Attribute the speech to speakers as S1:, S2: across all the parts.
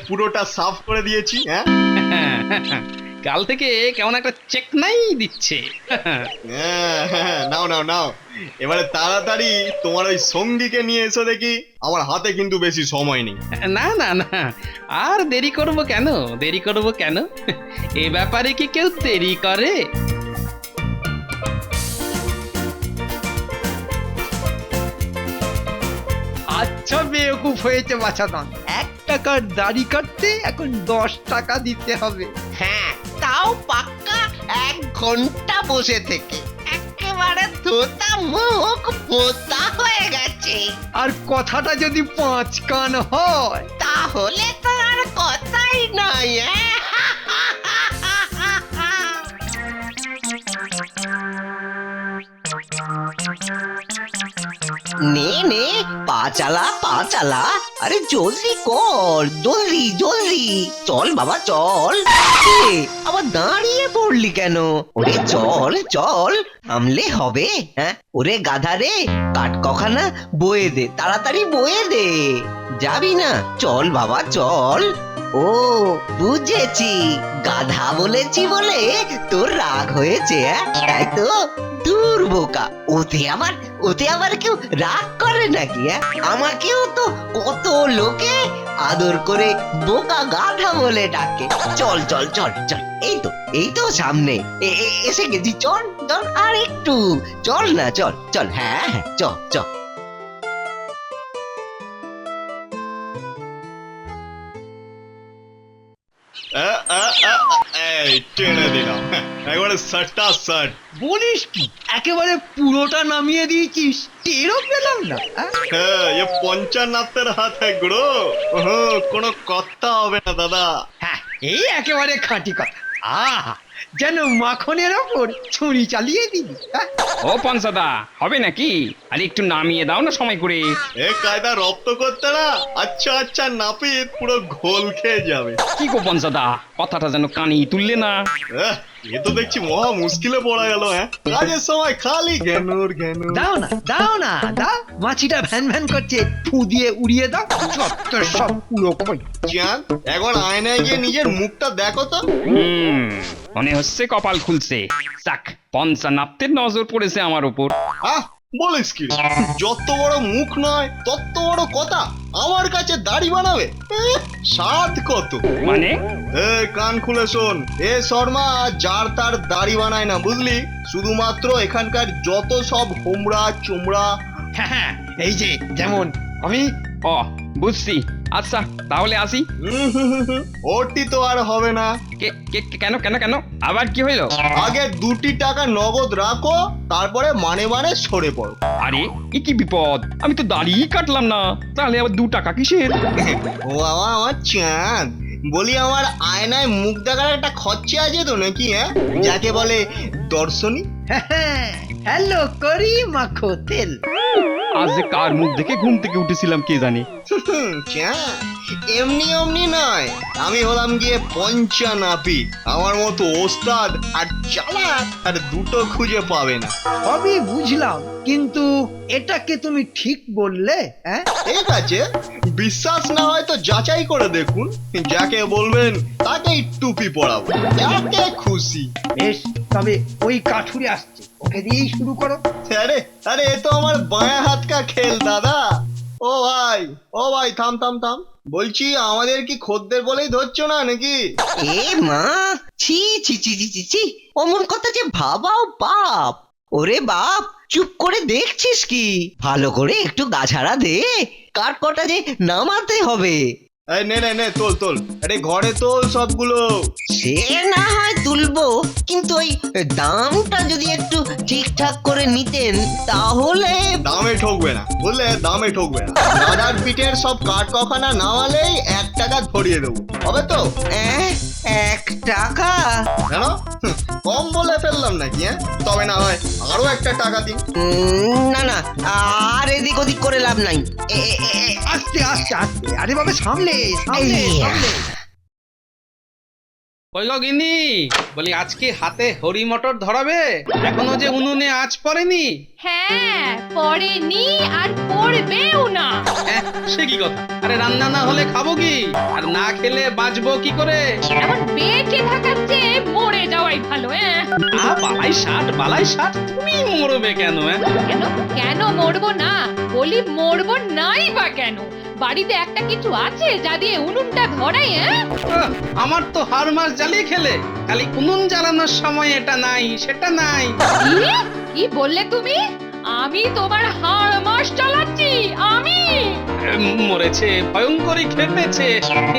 S1: পুরোটা সাফ করে দিয়েছি। হ্যাঁ
S2: কাল থেকে কেমন একটা চেক নাই দিচ্ছে।
S1: হ্যাঁ, হ্যাঁ, নাও নাও নাও, এবারে তাড়াতাড়ি তোমার ওই সঙ্গীকে নিয়ে এসো দেখি, আমার হাতে কিন্তু বেশি সময় নেই।
S2: না না না, আর দেরি করব কেন, দেরি করব কেন? এ ব্যাপারে কি কেউ দেরি করে?
S3: আচ্ছা বেওকুফ হয়েছে বাছাধন, 1 টাকার দাড়ি কাটতে এখন 10 টাকা দিতে হবে।
S4: হ্যাঁ, তাও পাক্কা 1 ঘন্টা বসে থেকে একেবারে তোতা মুখ পোতা হয়ে গেছে।
S3: আর কথাটা যদি 5 কান হয়,
S4: তাহলে তো আর কথাই নাই। নে নে, পা চালা, আরে জলদি কর, জলদি জলদি চল বাবা চল। এ, আবার দাঁড়িয়ে পড়লি কেন? ওরে চল চল, থামলে হবে? হ্যাঁ ওরে গাধা রে, কাঠ কখানা বয়ে দে, তাড়াতাড়ি বয়ে দে। যাবি না? চল বাবা চল। ও বুঝেছি, গাধা বলেছি বলে তোর রাগ হয়েছে, তাই তো? দূর বোকা, ওতে আবার কেউ রাগ করে নাকি? আমাকেও তো কত লোকে আদর করে বোকা গাধা বলে ডাকে। চল চল চল চল, এই তো সামনে এসে গেছি। চল চল, আর একটু চল না, চল চল, হ্যাঁ হ্যাঁ চল চল।
S1: এই টেনে দিলাম, একবারে সাটটা শার্ট।
S3: বলিস কি একেবারে পুরোটা নামিয়ে দিয়েছিস, টেরও পেলাম না।
S1: হ্যাঁ, এ পঞ্চান্নাতের হাতে গুড়ো, কোনো কথা হবে না দাদা।
S3: হ্যাঁ, এই একেবারে খাঁটি কথা। আহা, যেন মাখনের ওপর ছুরি চালিয়ে দিবি।
S2: ও পঞ্চাদা, হবে নাকি? আর একটু নামিয়ে দাও না সময় করে।
S1: এ কায়দা রপ্ত করতে না, আচ্ছা আচ্ছা নাপিত পুরো ঘোল খেয়ে যাবে।
S2: কি গো পঞ্চাদা, কথাটা যেন কানেই তুললে না।
S1: এ তো দেখছি মহা মুশকিলে পড়া গেল। হ্যাঁ, কাজের সময় খালি জ্ঞানর জ্ঞান।
S3: দাও না দাও, মাছিটা ভ্যান ভ্যান করছে, ফু দিয়ে উড়িয়ে দাও। যত সব পুরো কই।
S1: চাঁদ, এখন আয়নায় গিয়ে নিজের মুখটা দেখো তো।
S2: মনে হচ্ছে কপাল খুলছে। যাক, পঞ্চান্নাতের নজর পড়েছে আমার উপর।
S1: আহ, বলিস কি? যত বড় মুখ নয় তত বড় কথা, আমার কাছে দাড়ি বানাবে? সাত কত
S2: মানে?
S1: এ কান খুলে শোন, এ শর্মা যার তার দাড়ি বানায় না, বুঝলি? শুধুমাত্র এখানকার যত সব হোমরা চোমড়া।
S3: হ্যাঁ, এই যে যেমন আমি।
S2: ও বুঝছি, আচ্ছা তাহলে আসি।
S1: ওটি তো আর হবে না।
S2: কেন কেন কেন, আবার কি হইলো?
S1: আগে 2টি টাকা নগদ রাখো, তারপরে মানে মানে সরে পড়ো।
S2: আরে এ কি বিপদ, আমি তো দাড়িই কাটলাম না, তাহলে আবার 2 টাকা কিসের?
S1: ও বাবা আমার চাঁদ, বলি আমার আয়নায় মুখ দেখার একটা খরচা আছে তো নাকি? হ্যাঁ, যাকে বলে দর্শনী।
S3: হ্যালো করি মাখো তেল।
S2: আজ যে কার মুখ দেখে ঘুম থেকে উঠেছিলাম কে জানে।
S1: চাঁদ, এমনি অমনি নয়, আমি হলাম গিয়ে পঞ্চানাপি। আমার মতো ওস্তাদ আর চালাক আর দুটো খুঁজে পাবে না।
S3: সবই বুঝলাম, কিন্তু এটাকে তুমি ঠিক বললে? হ্যাঁ,
S1: ঠিক আছে, বিশ্বাস না হয় তো যাচাই করে দেখুন, যাকে বলবেন তাকেই টুপি পরাবো, যাকে খুশি।
S3: বেশ, তবে ওই কাঠুরে আসছে, ওকে দিয়েই শুরু করো।
S1: আরে আরে, এ তো আমার বাঁয়া হাত কা খেল দাদা। ও ভাই থাম থাম থাম, বলছি আমাদের কি খদ্দের বলেই ধরছো না নাকি?
S4: এ মা, ছি ছি ছি ছি ছি ছি, অমন কথা যে ভাবাও বাপ। ওরে বাপ, চুপ করে দেখছিস কি? ভালো করে একটু গাছাড়া দে, কাঠ কটা যে নামাতে হবে।
S1: এই নে নে নে, তোল তোল, আরে ঘরে তোল সবগুলো।
S4: সে না হয় তুলবো, কিন্তু ওই দামটা যদি একটু ঠিকঠাক করে নিতেন তাহলে।
S1: দামে ঠকবে না, বুঝলে? দামে ঠকবে না। দাদার পিঠের সব কাঠ কখানা নামালেই 1 টাকা ধরিয়ে দেবো, হবে তো?
S4: 1 টাকা?
S1: কেন, কম বলে ফেললাম নাকি? হ্যাঁ, তবে না হয় আরো 1টা টাকা দিন।
S4: না না, আর এদিক ওদিক করে লাভ নাই।
S3: আস্তে আস্তে আস্তে, আরে বাবা সামলে সামলে সামলে।
S2: ওই গো গিন্নি, বলি আজকে হাতে হরি মটর ধরাবে? এখনো যে উনুনে আঁচ পড়েনি।
S5: হ্যাঁ, পড়েনি আর পড়বেও না।
S2: হ্যাঁ, সে কি কথা? আরে রান্না না হলে খাবো কি? আর না খেলে বাঁচবো কি করে?
S5: এমন বেঁচে থাকার চেয়ে মরে যাওয়াই ভালো।
S2: বালাই ষাট, তুমি মরবে কেন?
S5: কেন কেন মরবো না? বলি মরবো নাই বা কেন? বাড়িতে একটা কিছু আছে যা দিয়ে উনুনটা ধরাই?
S2: আমার তো হাড় মাস জ্বালিয়ে খেলে, খালি উনুন জ্বালানোর সময় এটা নাই সেটা নাই।
S5: কি বললে তুমি? আমি তোমার হাড় মাস চালাচ্ছি? আমি
S2: মরেছে, ভয়ঙ্করী খেপেছে,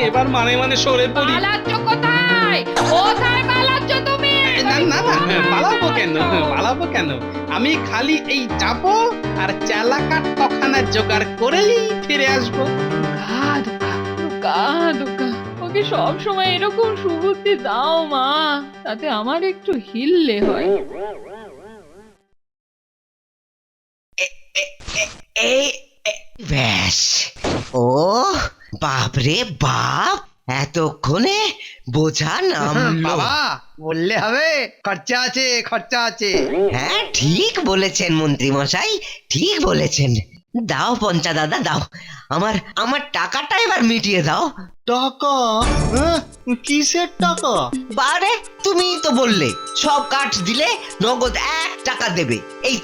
S2: এবার মানে মানে সরে পড়ি।
S5: পালাচ্ছ কোথায়? কোথায় পালাচ্ছ তুমি?
S2: না না না, পালাবো কেন? আমি খালি এই যাবো আর চালাকা তখানা জোগাড় করেই ফিরে আসবো।
S5: ওকে সব সময় এরকম সুবুদ্ধি দাও মা, তাতে আমার একটু হিললে হয়।
S4: ব্যাস, ও বাপ রে বাপ, এতক্ষণে বোঝা নামলো।
S3: বাবা বললে হবে, খরচা আছে খরচা আছে।
S4: হ্যাঁ, ঠিক বলেছেন মন্ত্রী মশাই, ঠিক বলেছেন। দাও পঞ্চা দাদা, দাও আমার আমার টাকাটা এবার মিটিয়ে দাও।
S1: টাকা? হ্যাঁ, কিসের টাকা?
S4: বারে, তুমি তো বললে সব কাঠ দিলে নগদ 1 টাকা দেবে। এই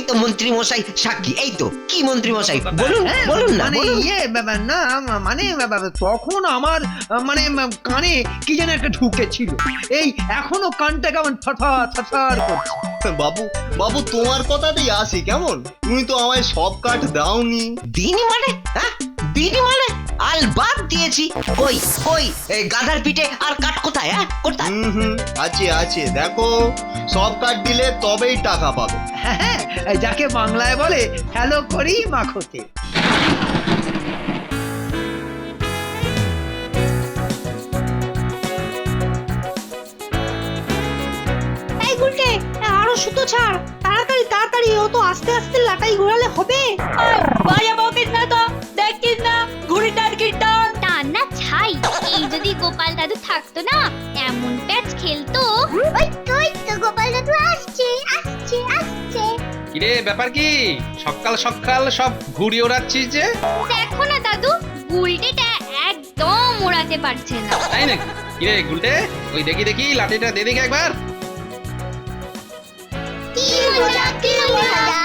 S4: তো মন্ত্রী মশাই সাক্ষী। এই তো, কি মন্ত্রী মশাই বলুন, বলুন না,
S3: মানে
S4: বলুন।
S3: না মানে তখন আমার মানে কানে কি যেন একটা ঢুকেছিল, এই এখনো কানটা কেমন থরথর করছে।
S1: বাবু বাবু, তোমার কথাতেই আসি কেমন? তুমি তো আমায় সব কাঠ দাওনি।
S4: দিনি মানে? হ্যাঁ, দিনি মানে আলবাদ দিয়েছি। কই কই, এই গাধার পিঠে আর কাঠ কোথায়? হ্যাঁ, কোথায়?
S1: আছে আছে, দেখো, সব কাঠ দিলে তবেই টাকা পাবে।
S3: হ্যাঁ, যাকে বাংলায় বলে হ্যালো করি মাখোতে।
S6: এই গুলটে, আরো সুতো ছাড়, তাড়াতাড়ি তাড়াতাড়ি, ও তো আস্তে আস্তে লাটাই ঘোরালে হবে।
S5: বায়া বকিস না তো, দেখিস না ঘুড়িটার কীর্তন।
S7: টান না ছাই, এই যদি গোপাল দাদু থাকতো না, এমন প্যাচ খেলতো। ওই তো গোপাল দাদু আসছে আসছে আসছে।
S2: কিরে, ব্যাপার কি? সকাল সকাল সব ঘুড়ি ওড়াচ্ছিস যে?
S7: দেখো না দাদু, গুলটেটা একদম ওড়াতে পারছে না।
S2: তাই নাকি? কিরে গুলটে, ওই দেখি লাঠিটা দে দেখি একবার।
S7: কি মজা কি মজা।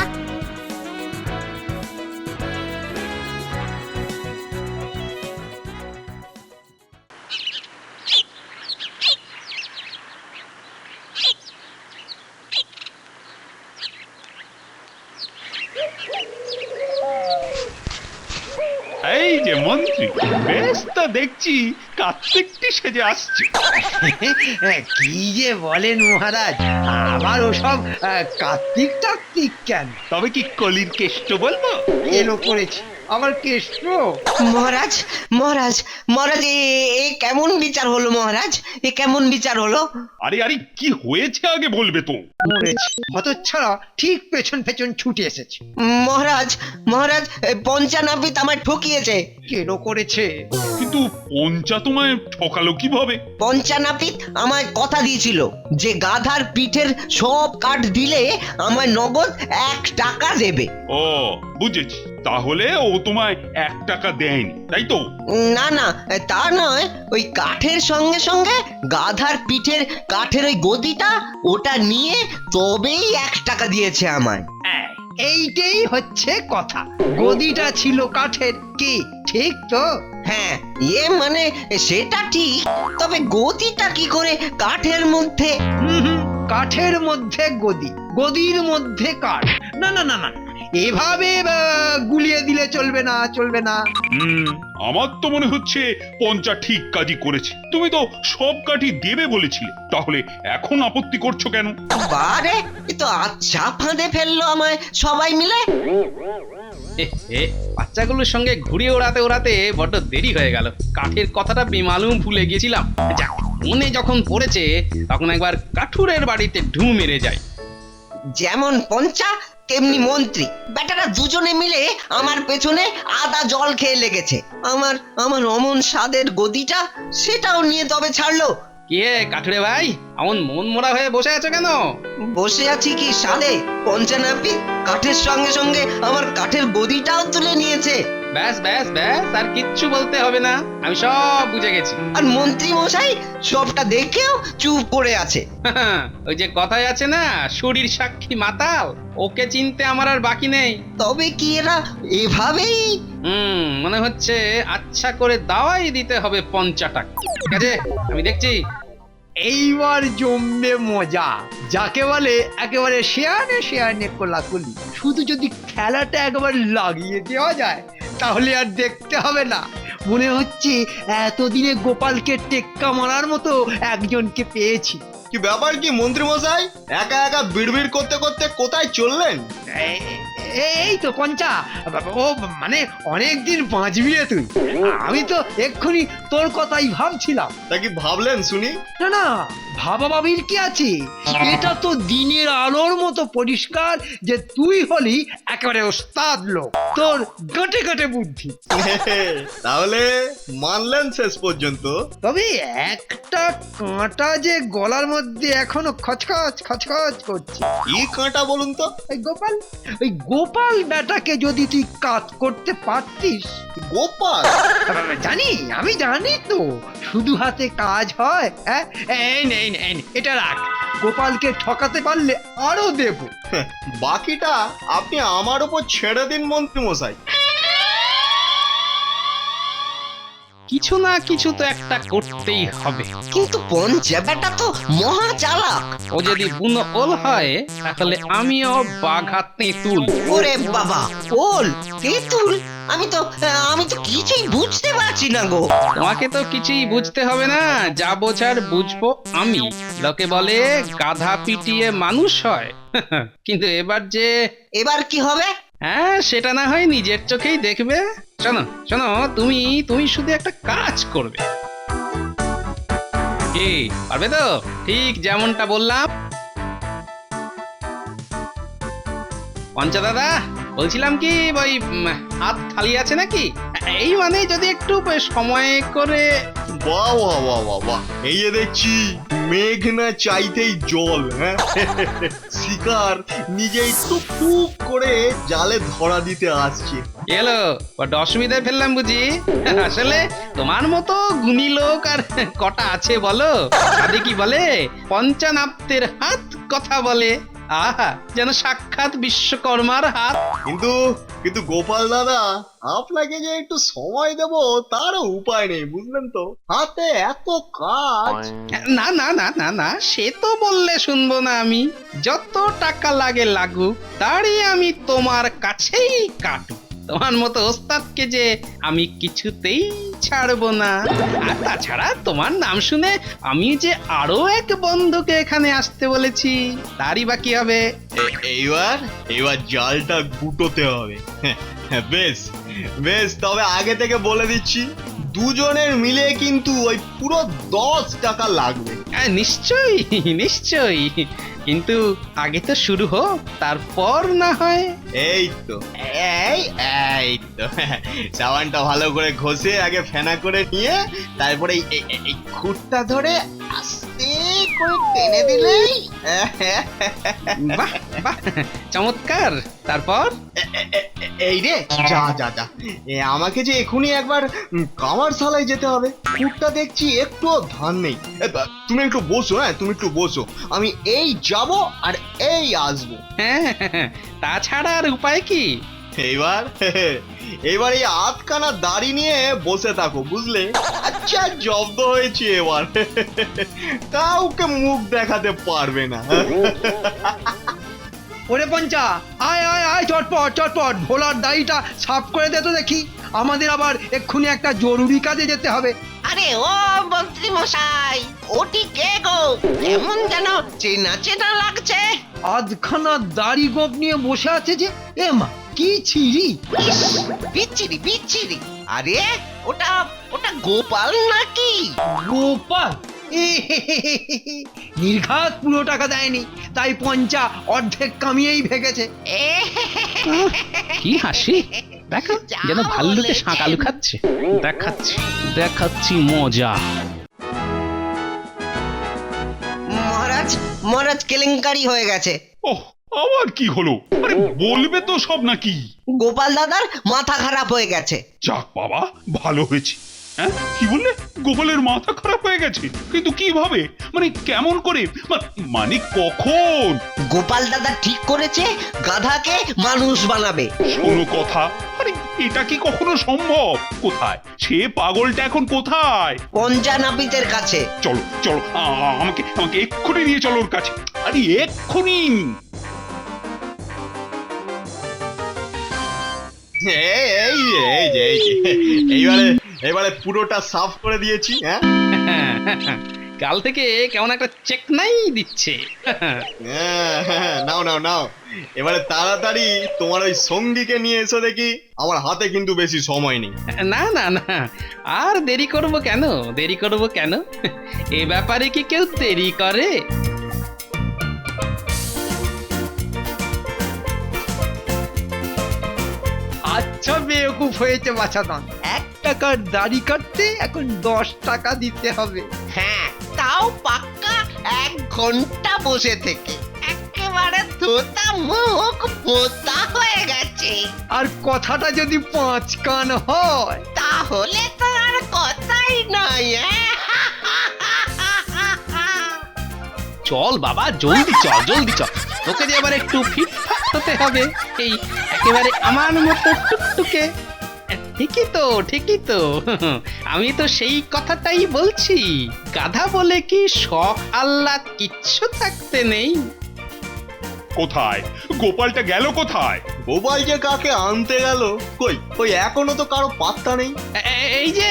S8: এই যে মন্ত্রী, বেশ তো দেখছি কার্তিকটি সেজে আসছে।
S3: কি যে বলেন মহারাজ, আবার ওসব কার্তিক টার্তিক কেন?
S8: তবে কি কলির কেষ্ট বলবো?
S3: এলো করেছি আমার কেষ্ট।
S4: মহারাজ মহারাজ মহারাজ, এ কেমন বিচার হলো মহারাজ? এ কেমন বিচার হলো?
S8: আরে আরে, কি হয়েছে আগে বলবে তো।
S3: মরেছি, হতচ্ছাড়া ঠিক পেছন পেছন ছুটে এসেছে।
S4: মহারাজ মহারাজ, পঞ্চানাপিত আমায় ঠকিয়েছে।
S3: কেন করেছে?
S8: কিন্তু পঞ্চা তোমায় ঠকালো কিভাবে?
S4: পঞ্চানাপিত আমায় কথা দিয়েছিল যে গাধার পিঠের সব কাঠ দিলে আমায় নগদ 1 টাকা দেবে।
S8: ও বুঝেছি, তাহলে ও তোমায় 1 টাকা দেয়নি, তাই তো?
S4: না না, তা নয়, ওই কাঠের সঙ্গে সঙ্গে গাধার পিঠের কাঠের ওই গদিটা, ওটা নিয়ে তবেই 1 টাকা দিয়েছে আমায়।
S3: এইটাই হচ্ছে কথা, গদিটা ছিল কাঠের, কি ঠিক তো?
S4: হ্যাঁ, মানে সেটা ঠিক, তবে গদিটা কি করে কাঠের মধ্যে?
S3: কাঠের মধ্যে গদি, গদির মধ্যে কাঠ? না না না না, এভাবে গুলিয়ে দিলে চলবে না, চলবে না।
S8: আমার তো মনে হচ্ছে পঞ্চা ঠিক কাজই করেছে। তুমি তো সব কাঠই দেবে বলেছিলে, তাহলে এখন আপত্তি করছো কেন?
S4: বারে, এ তো আচ্ছা ফাঁদে ফেললো আমায় সবাই মিলে।
S2: বাচ্চাগুলোর সঙ্গে ঘুড়ি ওড়াতে ওড়াতে বড্ড দেরি হয়ে গেল। কাঠের কথাটা বেমালুম ভুলে গেছিলাম। যাক, মনে যখন পড়েছে তখন একবার কাঠুরের বাড়িতে ঢু মেরে যাই।
S4: যেমন পঞ্চা তেমনি মন্ত্রী, বেটারা দুজনে মিলে আমার পেছনে আদা জল খেয়ে লেগেছে। আমার অমন স্বাদের গদিটা, সেটাও নিয়ে তবে ছাড়লো।
S2: কি হে কাঠুরে ভাই, এমন মন মোড়া হয়ে বসে আছো কেন?
S4: বসে আছি কি সাধে, পঞ্চানাপি কাঠের সঙ্গে সঙ্গে আমার কাঠের গদিটাও তুলে নিয়েছে।
S2: ব্যাস ব্যাস ব্যাস, আর কিচ্ছু বলতে হবে না, আমি সব বুঝে গেছি।
S4: আর মন্ত্রী মশাই সবটা দেখেও চুপ করে আছে।
S2: ওই যে কথায় আছে না, শরীর সাক্ষী মাতাল, ওকে চিনতে আমার আর বাকি নেই।
S4: তবে কি এরা এভাবেই?
S2: মনে হচ্ছে আচ্ছা করে দাওয়াই দিতে হবে 50 টাকা। ঠিক আছে, আমি দেখছি।
S3: এইবার জমবে মজা, যাকে বলে একেবারে শেয়ানে শেয়ানে কোলাকুলি। শুধু যদি খেলাটা একবার লাগিয়ে দেওয়া যায় তাহলে আর দেখতে হবে না। মনে হচ্ছে এতদিনে গোপালকে টেক্কা মারার মতো একজনকে পেয়েছি।
S1: কি ব্যাপার কি মন্ত্রী মশাই, একা একা বিড়বিড় করতে করতে কোথায় চললেন?
S3: এই তো পঞ্চা, ও মানে অনেকদিন বাঁচবি রে তুই। আমি তো এক্ষুনি তোর কথাই ভাবছিলাম।
S1: তা কি ভাবলেন শুনি?
S3: না না, ভাবা ভাবির কি আছে, এটা তো দিনের আলোর মতো পরিষ্কার যে তুই হলি একেবারে ওস্তাদ লোক, তোর গাঁটে গাঁটে বুদ্ধি।
S1: তাহলে মানলেন শেষ পর্যন্ত?
S3: তবে একটা কাঁটা যে গলার মধ্যে এখনো খচখচ খচখচ করছে।
S1: কি কাঁটা বলুন তো?
S3: ওই গোপাল বেটাকে যদি তুই কাজ করতে পারতিস।
S1: গোপাল?
S3: আমি জানি তো, শুধু হাতে কাজ হয়। হ্যাঁ, এই নে, এটা রাখ, গোপালকে ঠকাতে পারলে আরো দেব।
S1: বাকিটা আপনি আমার উপর ছেড়ে দিন মন্ত্রী মশাই।
S2: কিছু না কিছু তো একটা করতেই হবে।
S4: কিন্তু পঞ্চা বেটা তো মহা চালাক।
S2: ও যদি বুনো ওল হয় তাহলে আমিও বাঘা তেঁতুল।
S4: ওরে বাবা, ওল তেঁতুল? আমি তো কিছুই বুঝতে পারছি না গো।
S2: তোমাকে তো কিছুই বুঝতে হবে না, যা বোঝার বুঝবো আমি। লোকে বলে গাধা পিটিয়ে মানুষ হয়, কিন্তু
S4: এবার কি হবে?
S2: হ্যাঁ, সেটা না হয় নিজের চোখেই দেখবে। শোনো শোনো, তুমি শুধু একটা কাজ করবে। কি পারবে তো? ঠিক যেমনটা বললাম। পঞ্চা দাদা, বলছিলাম কি, ওই হাত খালি আছে নাকি? এই মানে যদি একটু সময় করে।
S1: বাহ বাহ বাহ বাহ বাহ, এই যে দেখছি মেঘ না চাইতেই জল। হ্যাঁ, শিকার নিজেই টুক করে জালে ধরা দিতে আসছে।
S2: এলো বড্ড অসুবিধায় ফেললাম বুঝি। আসলে তোমার মতো গুণী লোক আর কটা আছে বলো? সাধে কি বলে, পঞ্চানাপ্তের হাত কথা বলে। আহা, যেন সাক্ষাৎ বিশ্বকর্মার হাত।
S1: কিন্তু গোপাল দাদা, আপনাকে যে একটু সময় দেব তারও উপায় নেই, বুঝলেন তো? হাতে এত কাজ।
S2: না না না না না, সে তো বললে শুনবো না আমি। যত টাকা লাগে লাগুক, তারই আমি তোমার কাছেই কাটু। তোমার মতো ওস্তাদকে যে আমি কিছুতেই ছাড়বো না। আর তাছাড়া তোমার নাম শুনে আমি যে আরো এক বন্ধুকে এখানে আসতে বলেছি, তারই বা কি হবে?
S1: এইবার জালটা গুটোতে হবে। বেশ বেশ, তবে আগে থেকে বলে দিচ্ছি, দুজনের মিলে কিন্তু ওই পুরো 10 টাকা লাগবে।
S2: নিশ্চয়ই নিশ্চয়ই, কিন্তু আগে তো শুরু হোক, তারপর না হয়।
S1: এই তো সাবানটা ভালো করে ঘষে আগে ফেনা করে নিয়ে তারপরে এই খুঁটটা ধরে আস্তে করে টেনে দিলেই।
S2: বাহ বাহ, চমৎকার। তারপর
S1: এই রে, যা যা যা, আমাকে যে এখনই একবার কামারশালায় যেতে হবে। খুঁটটা দেখছি একটু ধান নেই। তুমি একটু বসো, হ্যাঁ তুমি একটু বসো, আমি এই যাব আর এই আসবো।
S2: হ্যাঁ, তাছাড়া আর উপায় কি?
S1: এইবার এই আধখানা দাড়ি নিয়ে বসে থাকো, বুঝলে? আচ্ছা, জব্দ হয়েছে এবার। কাউকে মুখ দেখাতে পারবে না।
S3: ওরে পঞ্চা, আয় আয় আয়, চটপট ভোলার দাড়িটা সাফ করে দে তো দেখি, আমাদের আবার এক্ষুনি একটা জরুরি কাজে যেতে হবে।
S4: আরে ও মন্ত্রী মশাই, ওটি কে গো? এমন যেন চেনা চেনা লাগছে।
S3: আধখানা দাড়ি গোপ নিয়ে বসে আছে যে, এ মা, কি ছিরি!
S4: ইস, বিচ্ছিরি বিচ্ছিরি। আরে ওটা গোপাল নাকি?
S3: গোপাল? নির্ঘাত পুরো টাকা দেয়নি, তাই পঞ্চা অর্ধেক কামিয়েই ভেগেছে।
S2: কি হাসি দেখো, যেন ভাল্লুকে শাঁকালু খাচ্ছে। দেখাচ্ছি মজা।
S4: মহারাজ কেলেঙ্কারি হয়ে গেছে।
S8: ওহ, আবার কি হলো? আরে বলবে তো সব নাকি?
S4: গোপাল দাদার মাথা খারাপ হয়ে গেছে।
S8: যাক বাবা, ভালো হয়েছে। হ্যাঁ, কি বললে? গোপালের মাথা খারাপ হয়ে গেছে? কিন্তু কিভাবে? মানে কেমন করে? মানে কখন?
S4: গোপাল দাদা ঠিক করেছে গাধাকে মানুষ বানাবে।
S8: শোনো কথা, আরে এটা কি কখনো সম্ভব? কোথায় সে পাগলটা এখন কোথায়?
S4: পঞ্চানাপিতের কাছে।
S8: চলো চলো, আমাকে আমাকে এক্ষুনি নিয়ে চলো ওর কাছে। আরে এক্ষুনি।
S1: এইবারে পুরোটা সাফ করে দিয়েছি। হ্যাঁ
S2: কাল থেকে কেমন একটা চেক নাই দিচ্ছে।
S1: নাও নাও নাও, এবারে তাড়াতাড়ি তোমার ওই সঙ্গীকে নিয়ে এসো দেখি, আমার হাতে কিন্তু বেশি সময় নেই।
S2: না না না, আর দেরি করব কেন? দেরি করব কেন? এ ব্যাপারে কি কেউ দেরি করে?
S3: আচ্ছা বেকুব হয়েছে বাছাধন, 1 টাকার দাড়ি কাটতে এখন 10 টাকা দিতে হবে।
S4: হ্যাঁ, তাও পাক্কা 1 ঘন্টা বসে থেকে। একেবারে তোতা মুখ পোতা হয়ে গেছে।
S3: আর কথাটা যদি 5 কান হয়,
S4: তাহলে তো আর কথাই নাই।
S2: চল বাবা, জলদি চল, জলদি চল। তোকে যে এবার একটু ফিটফাট হতে হবে, এই একেবারে আমার মতো টুকটুকে। ঠিকই তো, ঠিকই তো। আমি তো সেই কথাটাই বলছি। গাধা বলে কি শখ আহ্লাদ কিচ্ছু থাকতে নেই?
S8: কোথায় গোপালটা গেল? কোথায়?
S1: গোপাল যে কাকে আনতে গেল, কই ওই এখনো তো কারো পাত্তা নেই।
S2: এই যে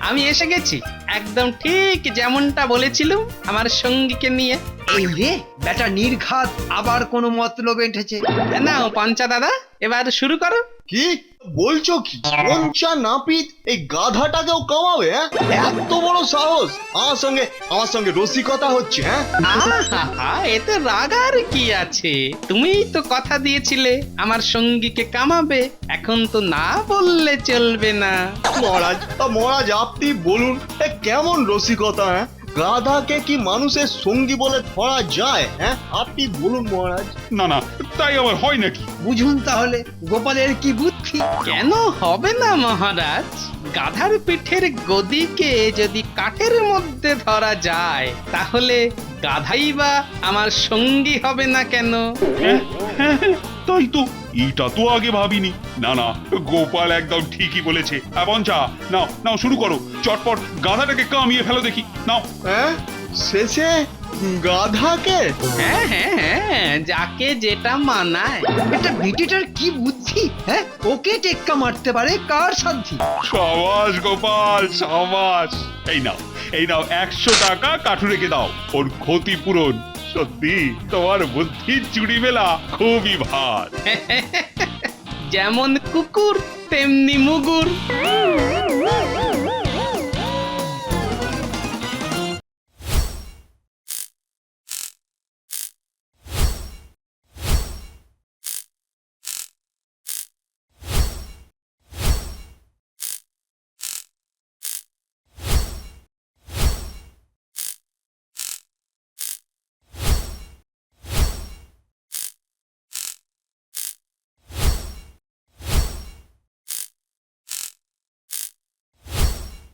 S2: আমি এসে গেছি, একদম ঠিক যেমনটা বলেছিলুম, আমার সঙ্গীকে নিয়ে।
S3: এই রে বেটা নির্ঘাত আবার কোনো মতলব এঁটেছে।
S2: নাও পঞ্চা দাদা, এবার শুরু করো।
S1: কি বলছো? কি পঞ্চা নাপিত এই গাধাটাকেও কামাবে? হ্যাঁ, এত বড় সাহস! আমার সঙ্গে রসিকতা হচ্ছে? হ্যাঁ,
S2: আহা, এতে রাগার কি আছে? তুমিই তো কথা দিয়েছিলে আমার সঙ্গীকে কামাবে, এখন তো না বললে চলবে না।
S1: মহারাজ আপনি বলুন, এ কেমন রসিকতা? হ্যাঁ, গাধাকে কি মানুষের সঙ্গী বলে ধরা যায়? হ্যাঁ, আপনি বলুন মহারাজ।
S8: না না, তাই আবার হয় নাকি?
S3: বুঝুন তাহলে গোপালের কি বুদ্ধি।
S2: কেন হবে না মহারাজ? গাধার পিঠের গদিকে যদি কাঠের মধ্যে ধরা যায়, তাহলে গাধাই বা আমার সঙ্গী হবে না কেন?
S8: হ্যাঁ, হ্যাঁ, হ্যাঁ, তাই তো, এটা তো আগে ভাবিনি। না না, গোপাল একদম ঠিকই বলেছে। পঞ্চা, নাও নাও, শুরু করো চটপট, গাধাটাকে কামিয়ে ফেলো দেখি। নাও।
S1: হ্যাঁ, শেষে গাধাকে?
S2: হ্যাঁ হ্যাঁ হ্যাঁ, যাকে যেটা মানায়।
S3: এটা বিটিটার কি বুদ্ধি! হ্যাঁ, ওকে টেক্কা মারতে পারে কার সাধ্যি।
S8: সাবাস গোপাল, সাবাস। এই নাও, এই নাও 100 টাকা, কাঠু রেখে দাও, ওর ক্ষতিপূরণ। সত্যি তোমার বুদ্ধির চুরি মেলা খুবই ভার।
S2: যেমন কুকুর তেমনি মুগুর।